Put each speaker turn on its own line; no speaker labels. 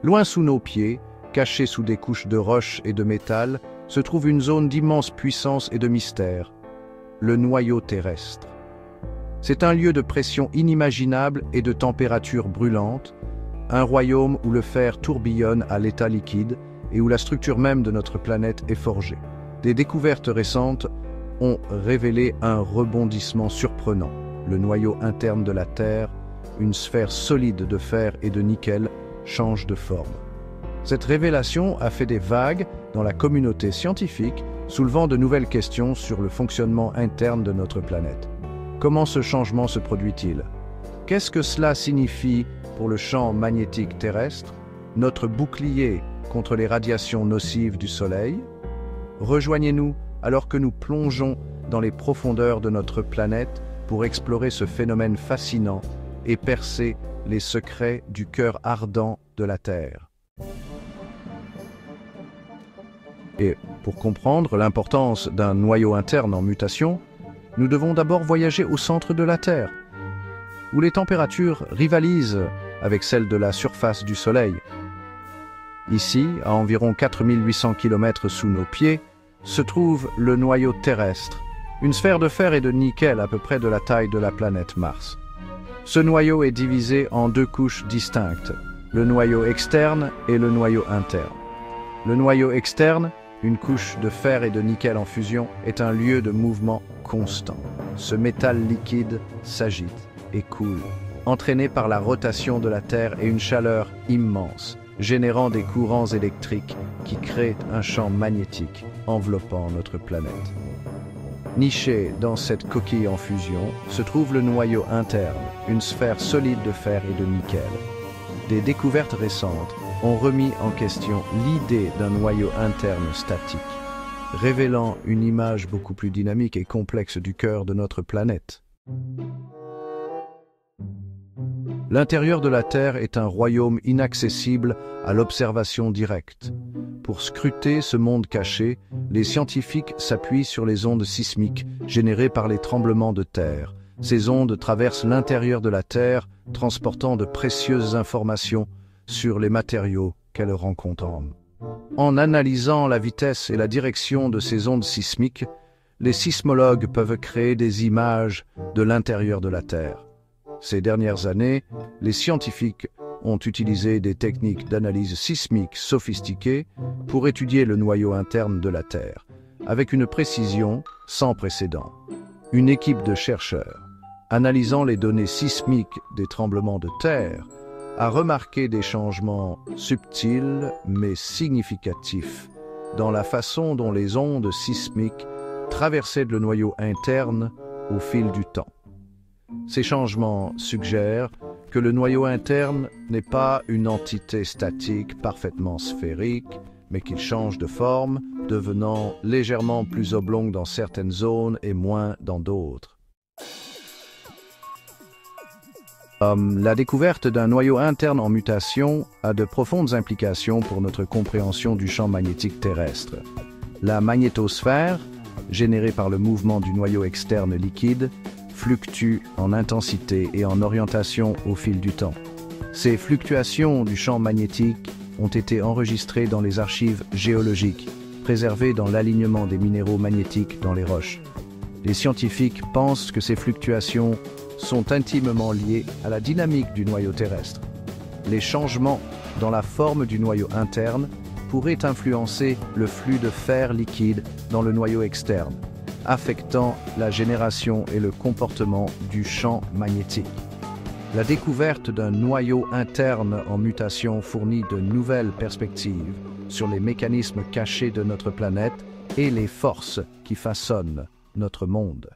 Loin sous nos pieds, cachée sous des couches de roches et de métal, se trouve une zone d'immense puissance et de mystère, le noyau terrestre. C'est un lieu de pression inimaginable et de température brûlante, un royaume où le fer tourbillonne à l'état liquide et où la structure même de notre planète est forgée. Des découvertes récentes ont révélé un rebondissement surprenant. Le noyau interne de la Terre, une sphère solide de fer et de nickel, change de forme. Cette révélation a fait des vagues dans la communauté scientifique, soulevant de nouvelles questions sur le fonctionnement interne de notre planète. Comment ce changement se produit-il? Qu'est-ce que cela signifie pour le champ magnétique terrestre, notre bouclier contre les radiations nocives du Soleil? Rejoignez-nous alors que nous plongeons dans les profondeurs de notre planète pour explorer ce phénomène fascinant et percer les secrets du cœur ardent de la Terre. Et pour comprendre l'importance d'un noyau interne en mutation, nous devons d'abord voyager au centre de la Terre, où les températures rivalisent avec celles de la surface du Soleil. Ici, à environ 4800 km sous nos pieds, se trouve le noyau terrestre, une sphère de fer et de nickel à peu près de la taille de la planète Mars. Ce noyau est divisé en deux couches distinctes, le noyau externe et le noyau interne. Le noyau externe, une couche de fer et de nickel en fusion, est un lieu de mouvement constant. Ce métal liquide s'agite et coule, entraîné par la rotation de la Terre et une chaleur immense, générant des courants électriques qui créent un champ magnétique enveloppant notre planète. Niché dans cette coquille en fusion se trouve le noyau interne, une sphère solide de fer et de nickel. Des découvertes récentes ont remis en question l'idée d'un noyau interne statique, révélant une image beaucoup plus dynamique et complexe du cœur de notre planète. L'intérieur de la Terre est un royaume inaccessible à l'observation directe. Pour scruter ce monde caché, les scientifiques s'appuient sur les ondes sismiques générées par les tremblements de terre. Ces ondes traversent l'intérieur de la Terre, transportant de précieuses informations sur les matériaux qu'elles rencontrent. En analysant la vitesse et la direction de ces ondes sismiques, les sismologues peuvent créer des images de l'intérieur de la Terre. Ces dernières années, les scientifiques ont utilisé des techniques d'analyse sismique sophistiquées pour étudier le noyau interne de la Terre, avec une précision sans précédent. Une équipe de chercheurs, analysant les données sismiques des tremblements de terre, a remarqué des changements subtils mais significatifs dans la façon dont les ondes sismiques traversaient le noyau interne au fil du temps. Ces changements suggèrent que le noyau interne n'est pas une entité statique parfaitement sphérique, mais qu'il change de forme, devenant légèrement plus oblong dans certaines zones et moins dans d'autres. La découverte d'un noyau interne en mutation a de profondes implications pour notre compréhension du champ magnétique terrestre. La magnétosphère, générée par le mouvement du noyau externe liquide, fluctue en intensité et en orientation au fil du temps. Ces fluctuations du champ magnétique ont été enregistrées dans les archives géologiques, préservées dans l'alignement des minéraux magnétiques dans les roches. Les scientifiques pensent que ces fluctuations sont intimement liées à la dynamique du noyau terrestre. Les changements dans la forme du noyau interne pourraient influencer le flux de fer liquide dans le noyau externe, affectant la génération et le comportement du champ magnétique. La découverte d'un noyau interne en mutation fournit de nouvelles perspectives sur les mécanismes cachés de notre planète et les forces qui façonnent notre monde.